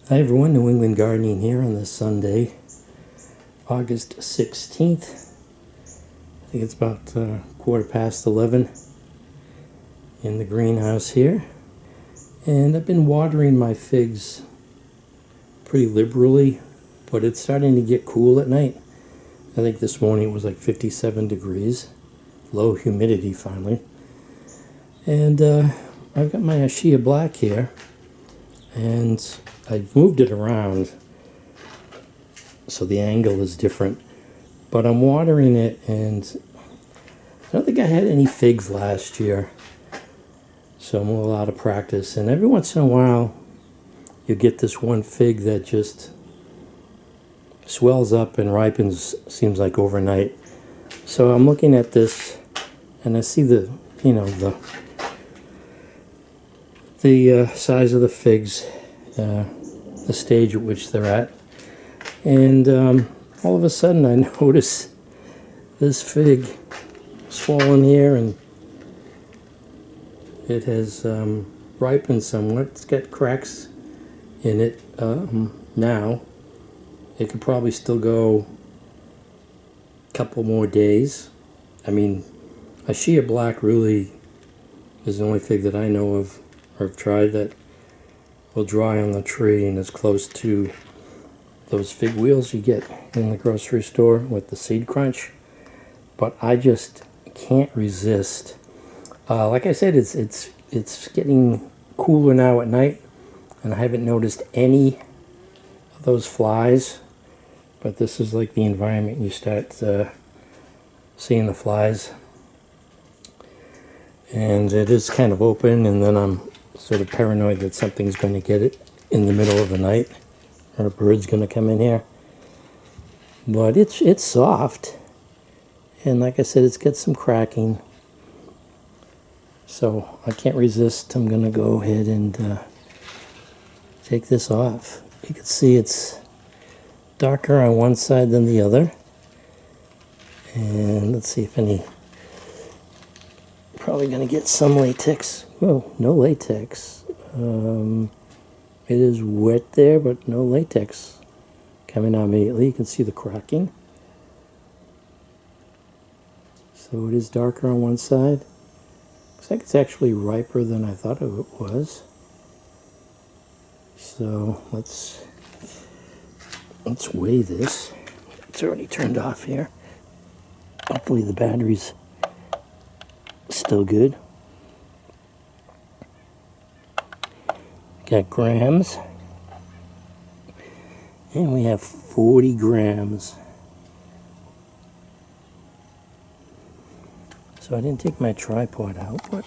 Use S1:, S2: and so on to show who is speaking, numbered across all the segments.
S1: Hi everyone, New England Gardening here on this Sunday, August 16th. I think it's about 11:15 in the greenhouse here. And I've been watering my figs pretty liberally, but it's starting to get cool at night. I think this morning it was like 57 degrees, low humidity finally. And I've got my Ischia black here, and I've moved it around so the angle is different, but I'm watering it, and I don't think I had any figs last year, so I'm a little out of practice. And every once in a while you get this one fig that just swells up and ripens, seems like overnight. So I'm looking at this and I see the size of the figs, the stage at which they're at, and all of a sudden I notice this fig swollen here, and it has ripened somewhat. It's got cracks in it now. It could probably still go a couple more days. I mean, Ischia Black really is the only fig that I know of or have tried that will dry on the tree and is close to those fig wheels you get in the grocery store with the seed crunch. But I just can't resist. Like I said, it's getting cooler now at night, and I haven't noticed any of those flies. But this is like the environment you start seeing the flies, and it is kind of open, and then I'm sort of paranoid that something's going to get it in the middle of the night, or a bird's going to come in here. But it's soft, and like I said, it's got some cracking, so I can't resist. I'm going to go ahead and take this off. You can see it's darker on one side than the other, and let's see if any. Probably going to get some latex. Well, no latex. It is wet there, but no latex coming out immediately. You can see the cracking. So it is darker on one side. Looks like it's actually riper than I thought it was. So let's weigh this. It's already turned off here. Hopefully the battery's still good. Got grams, and we have 40 grams. So I didn't take my tripod out, but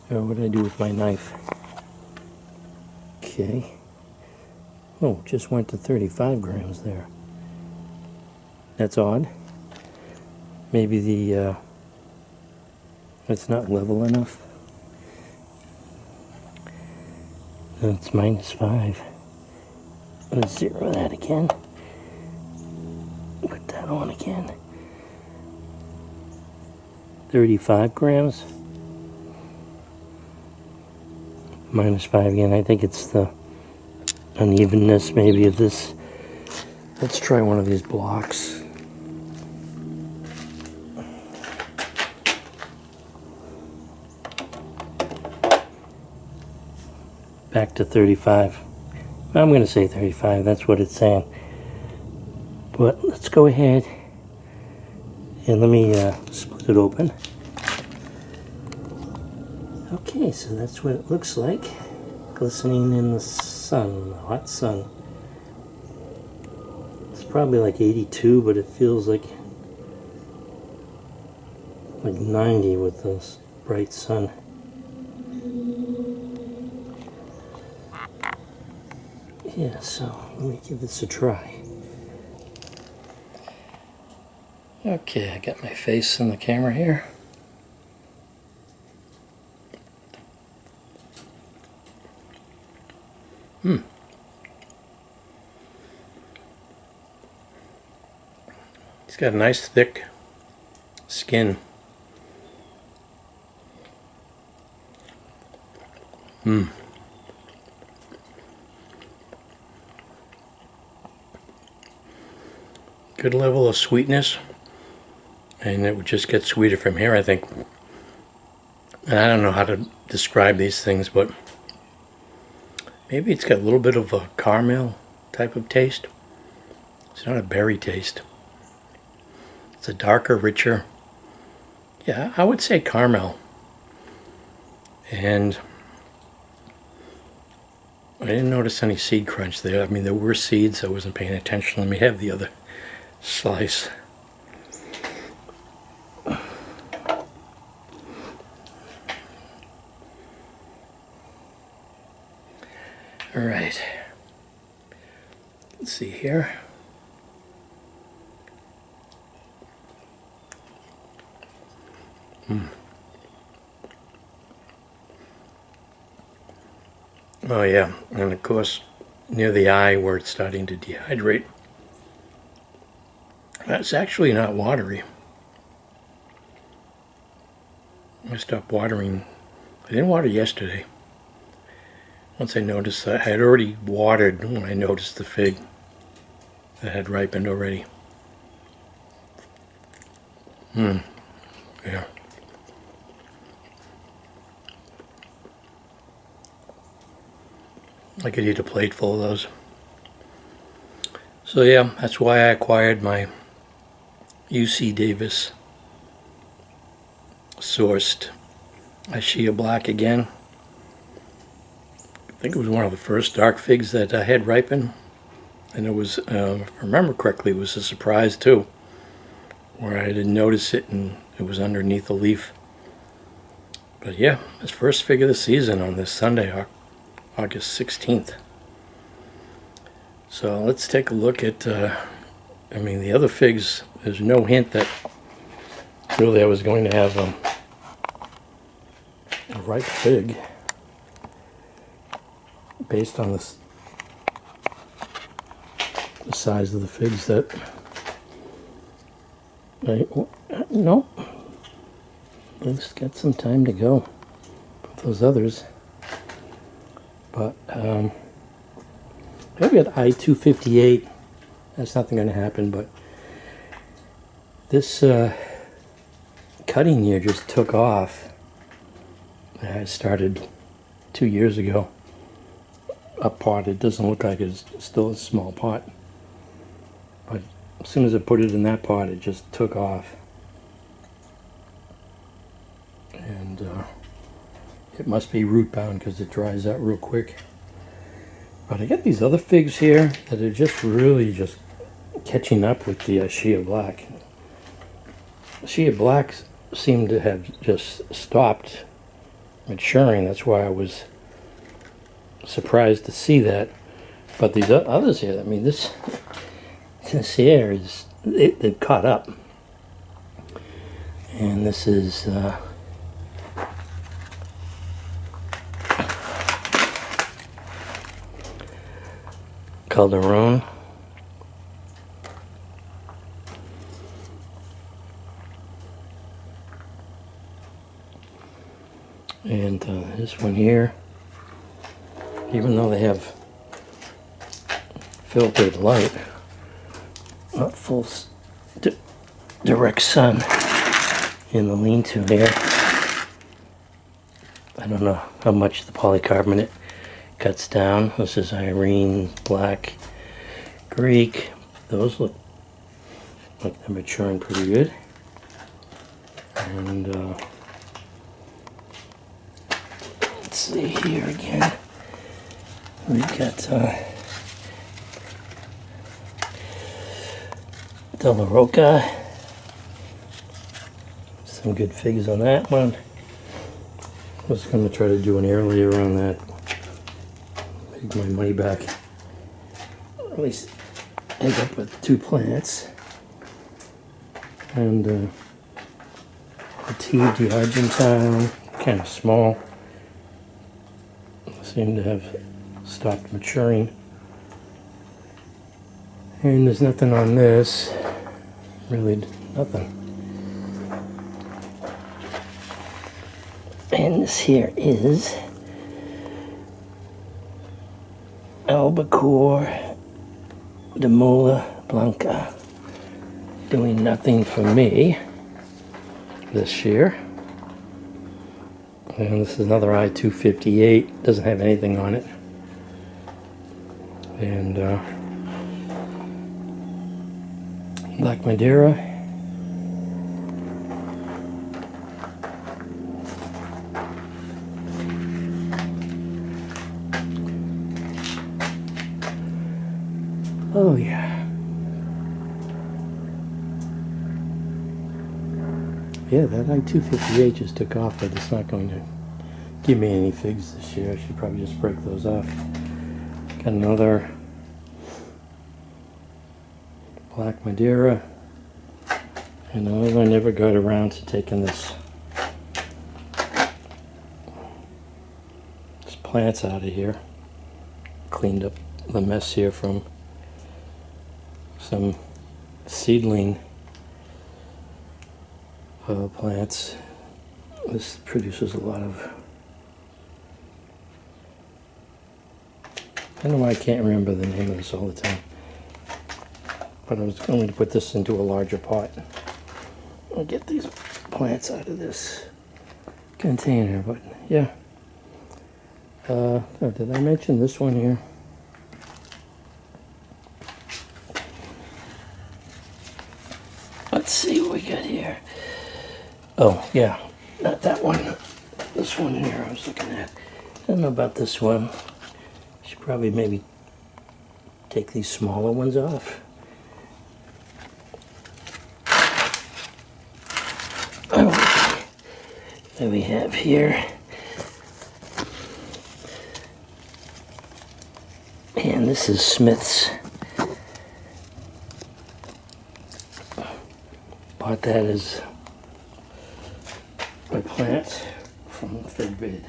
S1: what did I do with my knife? Okay. Oh, just went to 35 grams there. That's odd. Maybe the it's not level enough. It's -5. Let's zero that again. Put that on again. 35 grams. -5 again. I think it's the unevenness maybe of this. Let's try one of these blocks. Back to 35. I'm going to say 35. That's what it's saying. But let's go ahead and let me split it open. Okay, so that's what it looks like, glistening in the sun, the hot sun. It's probably like 82, but it feels like 90 with this bright sun. Yeah, so let me give this a try. Okay, I got my face in the camera here. It's got a nice thick skin. Good level of sweetness, and it would just get sweeter from here, I think. And I don't know how to describe these things, but maybe it's got a little bit of a caramel type of taste. It's not a berry taste. It's a darker, richer, yeah, I would say caramel. And I didn't notice any seed crunch there. I mean, there were seeds. I wasn't paying attention. Let me have the other slice. All right. Let's see here. Oh yeah, and of course near the eye where it's starting to dehydrate, that's actually not watery. I stopped watering. I didn't water yesterday. Once I noticed that I had already watered when I noticed the fig that had ripened already. Yeah. I could eat a plate full of those. So yeah, that's why I acquired my UC Davis sourced Ischia Black again. I think it was one of the first dark figs that I had ripened. And it was, if I remember correctly, it was a surprise too, where I didn't notice it and it was underneath a leaf. But yeah, it's first fig of the season on this Sunday, August 16th. So let's take a look at, I mean, the other figs, there's no hint that really I was going to have a ripe fig based on the size of the figs that no, let's get some time to go with those others. But maybe at I-258, that's nothing going to happen, but this cutting year just took off. I started 2 years ago. Up pot, it doesn't look like it's still a small pot, but as soon as I put it in that pot, it just took off. And it must be root bound because it dries out real quick. But I get these other figs here that are just really just catching up with the Ischia Black. Ischia Blacks seem to have just stopped maturing. That's why I was surprised to see that. But these others here, I mean, this here is, they've caught up. And this is Calderon. And this one here, even though they have filtered light, not full direct sun in the lean-to here. I don't know how much the polycarbonate cuts down. This is Irene, Black, Greek. Those look like they're maturing pretty good. And let's see here again. We've got De La Roca. Some good figs on that one. I was going to try to do an air layer on that. Make my money back. Or at least end up with 2 plants. And the TD Argentine, kind of small. Seem to have stopped maturing. And there's nothing on this. Really nothing. And this here is Albacore de Mola Blanca. doing nothing for me this year. And this is another I-258, doesn't have anything on it. And Black Madeira. Oh yeah. Yeah, that I-258 just took off, but it's not going to give me any figs this year. I should probably just break those off. Got another Black Madeira. And I never got around to taking this plants out of here. Cleaned up the mess here from some seedling plants. This produces a lot of... I don't know why I can't remember the name of this all the time. But I was going to put this into a larger pot. I'll get these plants out of this container, but yeah. Oh, did I mention this one here? Let's see what we got here. Oh, yeah, not that one. This one here I was looking at. I don't know about this one. Should probably maybe take these smaller ones off. Oh, that we have here. And this is Smith's. Bought that as my plant from the fig bed.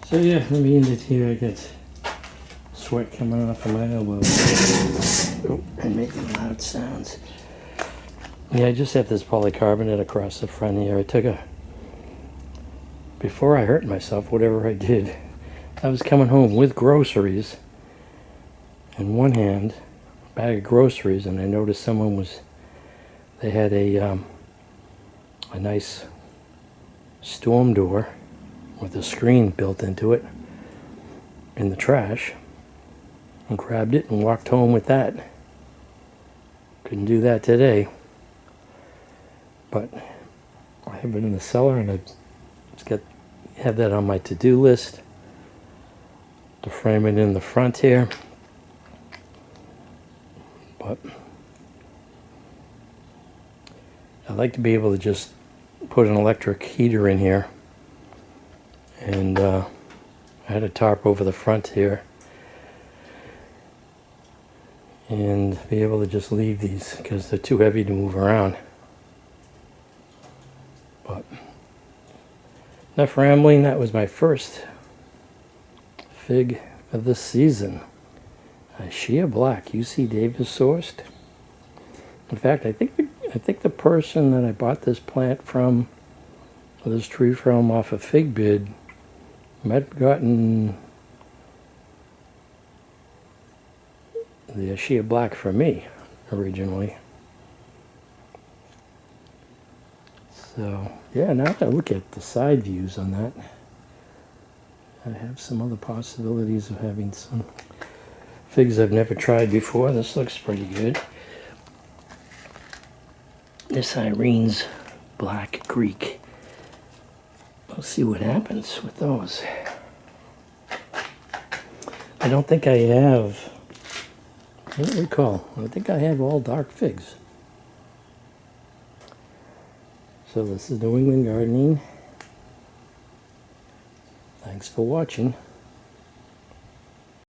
S1: So yeah, let me end it here. I got sweat coming off of my elbows. Oh, and making loud sounds. Yeah, I just have this polycarbonate across the front here. I took before I hurt myself, whatever I did, I was coming home with groceries in one hand, a bag of groceries, and I noticed they had a nice storm door with a screen built into it in the trash, and grabbed it and walked home with that. Couldn't do that today, but I have it in the cellar, and I just have that on my to-do list to frame it in the front here. But I'd like to be able to just put an electric heater in here, and I had a tarp over the front here, and be able to just leave these because they're too heavy to move around. But enough rambling. That was my first fig of the season. Ischia Black, UC Davis sourced. In fact, I think the person that I bought this plant from, or this tree from, off of Fig Bid, might have gotten the Ischia Black for me originally. So yeah, now that I look at the side views on that, I have some other possibilities of having some figs I've never tried before. This looks pretty good. This Irene's Black Greek. We'll see what happens with those. I don't think I have, I don't recall, I think I have all dark figs. So this is New England Gardening. Thanks for watching.